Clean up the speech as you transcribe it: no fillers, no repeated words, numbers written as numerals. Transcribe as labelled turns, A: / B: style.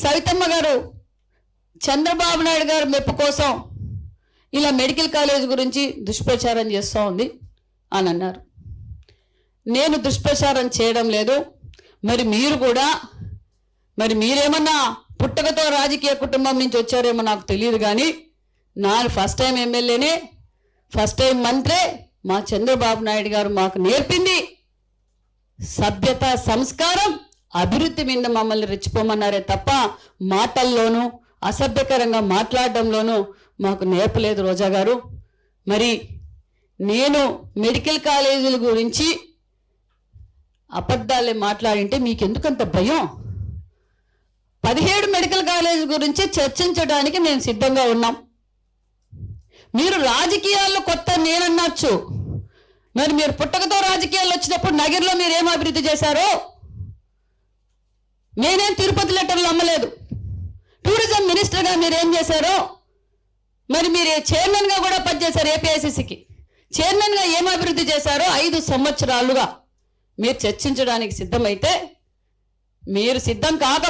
A: సవితమ్మ గారు చంద్రబాబు నాయుడు గారు మెప్పు కోసం ఇలా మెడికల్ కాలేజ్ గురించి దుష్ప్రచారం చేస్తూ ఉంది అని అన్నారు. నేను దుష్ప్రచారం చేయడం లేదు. మరి మీరు కూడా మీరేమన్నా పుట్టకతో రాజకీయ కుటుంబం నుంచి వచ్చారేమో నాకు తెలియదు, కానీ నాకు ఫస్ట్ టైం ఎమ్మెల్యేనే, ఫస్ట్ టైం మంత్రే. మా చంద్రబాబు నాయుడు గారు మాకు నేర్పింది సభ్యత, సంస్కారం, అభివృద్ధి మీద మమ్మల్ని రెచ్చిపోమన్నారే తప్ప మాటల్లోనూ అసభ్యకరంగా మాట్లాడడంలోనూ మాకు నేర్పలేదు రోజా గారు. మరి నేను మెడికల్ కాలేజీల గురించి అబద్ధాలే మాట్లాడింటే మీకెందుకంత భయం? 17 మెడికల్ కాలేజీ గురించి చర్చించడానికి మేము సిద్ధంగా ఉన్నాం. మీరు రాజకీయాల్లో కొత్త నేనన్నచ్చు. మరి మీరు పుట్టకతో రాజకీయాల్లో వచ్చినప్పుడు నగర్లో మీరు ఏం అభివృద్ధి చేశారో నేనేం తిరుపతి లెటర్లు అమ్మలేదు. టూరిజం మినిస్టర్గా మీరేం చేశారో, మరి మీరు చైర్మన్గా కూడా పనిచేశారు. ఏపీఐసిసికి చైర్మన్గా ఏం అభివృద్ధి చేశారో 5 సంవత్సరాలుగా మీరు చర్చించడానికి సిద్ధమైతే, మీరు సిద్ధం కాక